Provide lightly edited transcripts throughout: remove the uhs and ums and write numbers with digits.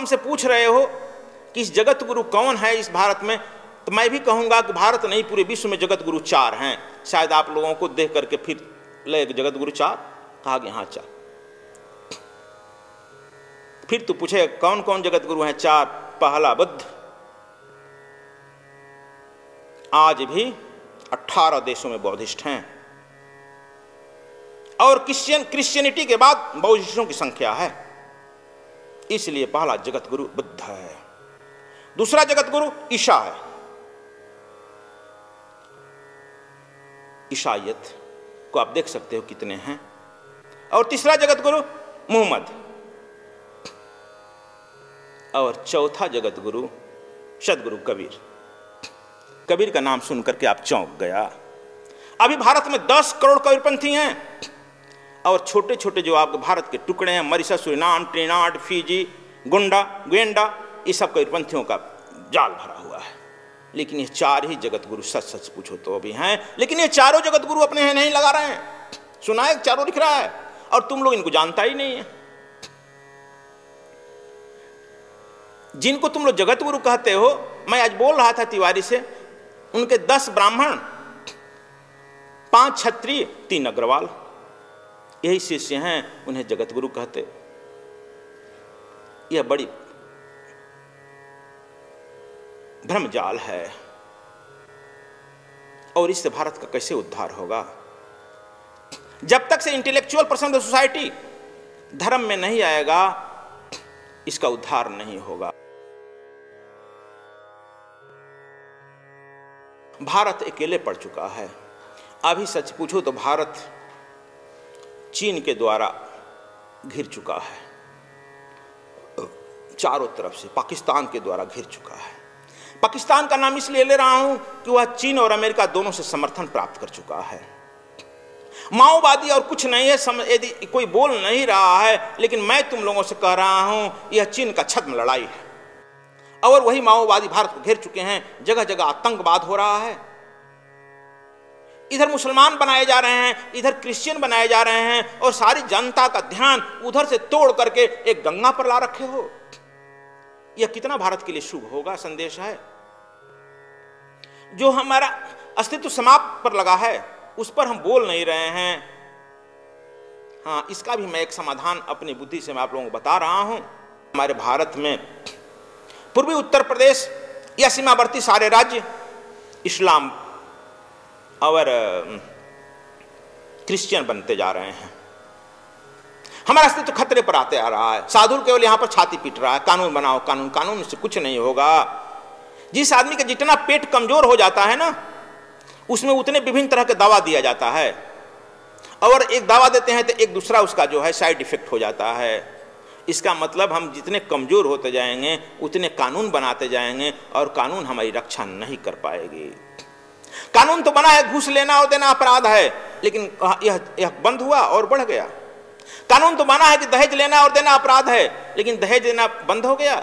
हमसे पूछ रहे हो कि इस जगत गुरु कौन है इस भारत में, तो मैं भी कहूँगा कि भारत नहीं पूरे विश्व में जगत गुरु 4 हैं। शायद आप लोगों को देख करके फिर ले जगत गुरु 4 कहा कि हाँ 4। फिर तू पूछे कौन कौन जगत गुरु हैं 4। पहला बुद्ध, आज भी 18 देशों में बौद्धिस्ट हैं, और क्रिश्चियनिटी के बाद बौद्धिस्टों की संख्या है, इसलिए पहला जगत गुरु बुद्ध है। दूसरा जगत गुरु ईसा है, ईसाइयत को आप देख सकते हो कितने हैं। और तीसरा जगत गुरु मोहम्मद, और चौथा जगत गुरु सदगुरु कबीर। कबीर का नाम सुनकर के आप चौंक गया। अभी भारत में 10 करोड़ कबीरपंथी हैं, और छोटे छोटे जो आपके भारत के टुकड़े हैं, मॉरिशस, सूरीनाम, ट्रिनिडाद, फिजी, गुयेंडा, ये सब कबीरपंथियों का जाल भरा हुआ है। लेकिन ये 4 ही जगत गुरु सच पूछो तो अभी हैं, लेकिन ये चारों जगत गुरु अपने हैं नहीं लगा रहे हैं। सुना है चारों दिख रहा है, और तुम लोग इनको जानता ही नहीं है। जिनको तुम लोग जगत गुरु कहते हो, मैं आज बोल रहा था तिवारी से, उनके 10 ब्राह्मण, 5 क्षत्रिय, 3 अग्रवाल, यही शिष्य हैं, उन्हें जगत गुरु कहते। यह बड़ी भ्रमजाल है, और इससे भारत का कैसे उद्धार होगा? जब तक से इंटेलेक्चुअल पर्सन ऑफ सोसाइटी धर्म में नहीं आएगा, इसका उद्धार नहीं होगा। भारत अकेले पड़ चुका है। अभी सच पूछो तो भारत चीन के द्वारा घिर चुका है, चारों तरफ से पाकिस्तान के द्वारा घिर चुका है। पाकिस्तान का नाम इसलिए ले रहा हूं कि वह चीन और अमेरिका दोनों से समर्थन प्राप्त कर चुका है। माओवादी और कुछ नहीं है, यदि कोई बोल नहीं रहा है, लेकिन मैं तुम लोगों से कह रहा हूं, यह चीन का छद्म लड़ाई है, और वही माओवादी भारत को घेर चुके हैं। जगह जगह आतंकवाद हो रहा है, इधर मुसलमान बनाए जा रहे हैं, इधर क्रिश्चियन बनाए जा रहे हैं, और सारी जनता का ध्यान उधर से तोड़ करके एक गंगा पर ला रखे हो। यह कितना भारत के लिए शुभ होगा संदेश है। जो हमारा अस्तित्व समाप्त पर लगा है, उस पर हम बोल नहीं रहे हैं। हाँ, इसका भी मैं एक समाधान अपनी बुद्धि से मैं आप लोगों को बता रहा हूं। हमारे भारत में पूर्वी उत्तर प्रदेश या सीमावर्ती सारे राज्य इस्लाम और क्रिश्चियन बनते जा रहे हैं। हमारा अस्तित्व खतरे पर आते आ रहा है। साधु केवल यहां पर छाती पीट रहा है, कानून बनाओ, कानून, कानून से कुछ नहीं होगा। जिस आदमी का जितना पेट कमजोर हो जाता है ना, उसमें उतने विभिन्न तरह के दावा दिया जाता है, और एक दावा देते हैं तो एक दूसरा उसका जो है साइड इफेक्ट हो जाता है। इसका मतलब हम जितने कमजोर होते जाएंगे उतने कानून बनाते जाएंगे, और कानून हमारी रक्षा नहीं कर पाएगी। कानून तो बना है घूस लेना और देना अपराध है, लेकिन यह बंद हुआ और बढ़ गया। कानून तो बना है कि दहेज लेना और देना अपराध है, लेकिन दहेज देना बंद हो गया।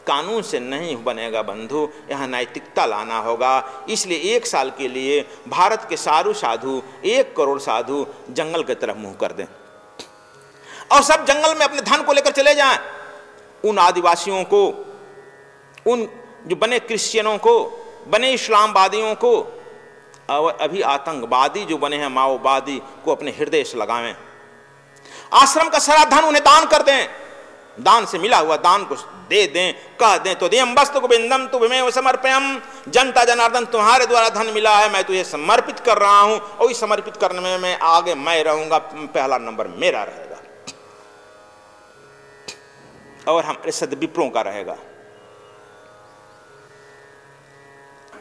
कानून से नहीं बनेगा बंधु, यहाँ नैतिकता लाना होगा। इसलिए 1 साल के लिए भारत के सारू साधु, 1 करोड़ साधु जंगल की तरफ मुंह कर दें, और सब जंगल में अपने धन को लेकर चले जाएं। उन आदिवासियों को, उन जो बने क्रिश्चियनों को, बने इस्लामवादियों को, और अभी आतंकवादी जो बने हैं माओवादी को अपने हृदय से लगावें। आश्रम का सारा धन उन्हें दान कर दें, दान से मिला हुआ दान को दे दें, कह दें तो देम वस्तु गोविंदम तु विमेव समर्पयम, जनता जनार्दन तुम्हारे द्वारा धन मिला है, मैं तुझे समर्पित कर रहा हूं, और इस समर्पित करने में मैं आगे मैं रहूंगा, पहला नंबर मेरा रहेगा, और हमारे सदविप्रों का रहेगा।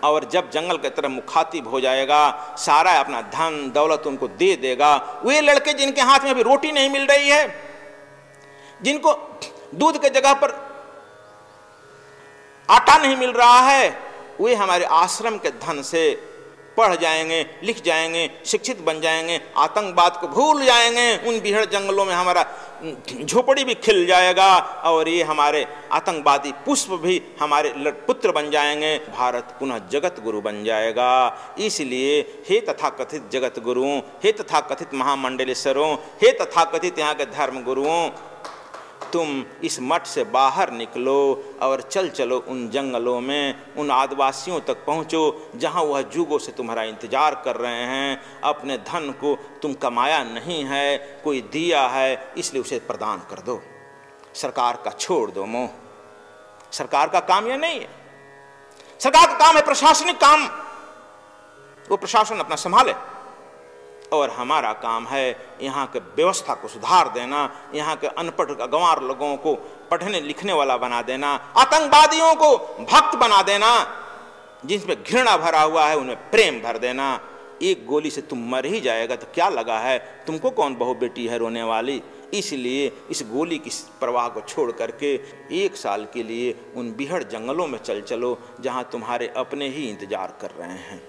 और जब जंगल की तरफ मुखातिब हो जाएगा, सारा अपना धन दौलत उनको दे देगा। वे लड़के जिनके हाथ में अभी रोटी नहीं मिल रही है, जिनको दूध के जगह पर आटा नहीं मिल रहा है, वे हमारे आश्रम के धन से पढ़ जाएंगे, लिख जाएंगे, शिक्षित बन जाएंगे, आतंकवाद को भूल जाएंगे। उन बिहड़ जंगलों में हमारा झोपड़ी भी खिल जाएगा, और ये हमारे आतंकवादी पुष्प भी हमारे पुत्र बन जाएंगे। भारत पुनः जगत गुरु बन जाएगा। इसलिए हे तथाकथित जगत गुरुओं, हे तथाकथित महामंडलेश्वरों, हे तथाकथित यहाँ के धर्म गुरुओं, तुम इस मठ से बाहर निकलो और चल चलो उन जंगलों में, उन आदिवासियों तक पहुँचो जहाँ वह जुगों से तुम्हारा इंतजार कर रहे हैं। अपने धन को तुम कमाया नहीं है, कोई दिया है, इसलिए उसे प्रदान कर दो। सरकार का छोड़ दो मोह। सरकार का काम यह नहीं है। सरकार का काम है प्रशासनिक काम, वो प्रशासन अपना संभाले, और हमारा काम है यहाँ के व्यवस्था को सुधार देना, यहाँ के अनपढ़ गंवार लोगों को पढ़ने लिखने वाला बना देना, आतंकवादियों को भक्त बना देना, जिसमें घृणा भरा हुआ है उनमें प्रेम भर देना। एक गोली से तुम मर ही जाएगा तो क्या लगा है, तुमको कौन बहू बेटी है रोने वाली। इसलिए इस गोली की परवाह को छोड़ करके 1 साल के लिए उन बिहड़ जंगलों में चल चलो जहाँ तुम्हारे अपने ही इंतजार कर रहे हैं।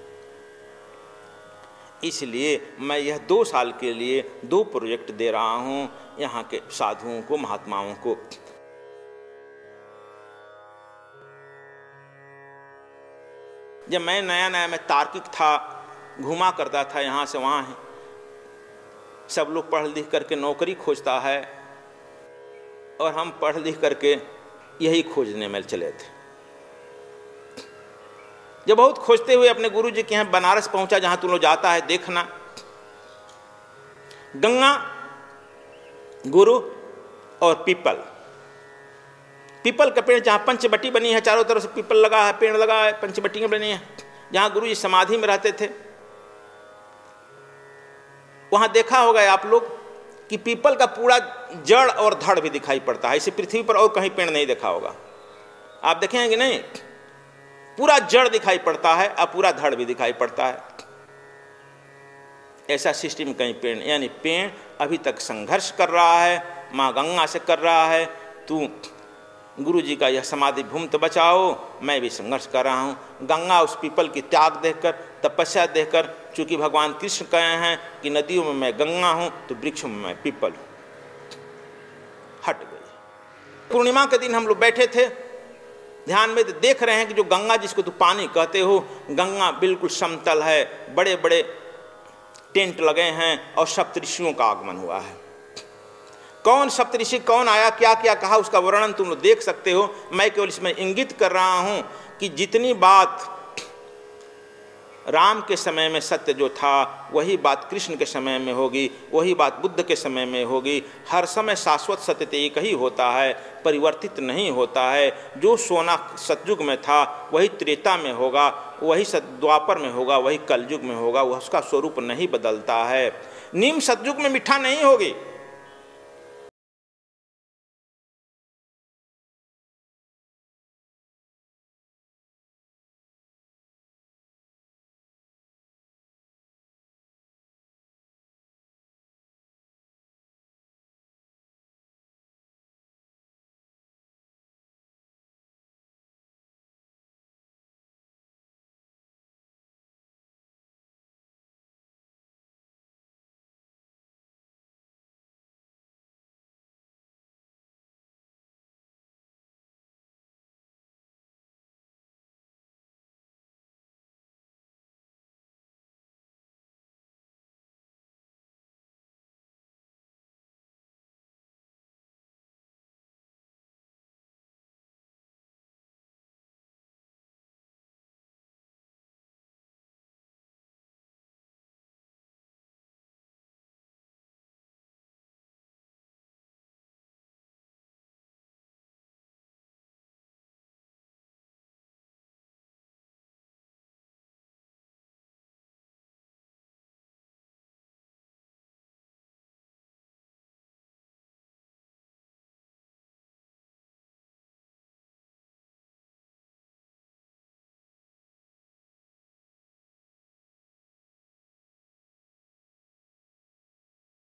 इसलिए मैं यह 2 साल के लिए 2 प्रोजेक्ट दे रहा हूँ यहाँ के साधुओं को, महात्माओं को। जब मैं नया नया में तार्किक था, घूमा करता था यहाँ से वहाँ, सब लोग पढ़ लिख करके नौकरी खोजता है और हम पढ़ लिख करके यही खोजने में चले थे। जब बहुत खोजते हुए अपने गुरु जी के यहाँ बनारस पहुंचा, जहां तुम लोग जाता है देखना, गंगा, गुरु और पीपल, पीपल का पेड़ जहां पंचवटी बनी है, चारों तरफ से पीपल लगा है, पेड़ लगा है, पंचवटियां बनी है, जहां गुरु जी समाधि में रहते थे। वहां देखा होगा आप लोग कि पीपल का पूरा जड़ और धड़ भी दिखाई पड़ता है। इसे पृथ्वी पर और कहीं पेड़ नहीं देखा होगा, आप देखेंगे नहीं, पूरा जड़ दिखाई पड़ता है और पूरा धड़ भी दिखाई पड़ता है। ऐसा सृष्टि में कहीं पेड़, यानी पेड़ अभी तक संघर्ष कर रहा है, माँ गंगा से कर रहा है। तू गुरु जी का यह समाधि भूमि तो बचाओ, मैं भी संघर्ष कर रहा हूँ। गंगा उस पीपल की त्याग देखकर, तपस्या देखकर, चूंकि भगवान कृष्ण कहे हैं कि नदियों में मैं गंगा हूँ तो वृक्षों में मैं पीपल हूँ, हट गई। पूर्णिमा के दिन हम लोग बैठे थे ध्यान में, तो देख रहे हैं कि जो गंगा जिसको तू पानी कहते हो, गंगा बिल्कुल समतल है, बड़े बड़े टेंट लगे हैं और सप्तऋषियों का आगमन हुआ है। कौन सप्तऋषि कौन आया, क्या क्या कहा, उसका वर्णन तुम लोग देख सकते हो। मैं केवल इसमें इंगित कर रहा हूं कि जितनी बात राम के समय में सत्य जो था, वही बात कृष्ण के समय में होगी, वही बात बुद्ध के समय में होगी। हर समय शाश्वत सत्य तो एक ही होता है, परिवर्तित नहीं होता है। जो सोना सतयुग में था वही त्रेता में होगा, वही द्वापर में होगा, वही कलयुग में होगा, वह उसका स्वरूप नहीं बदलता है। नीम सतयुग में मीठा नहीं होगी,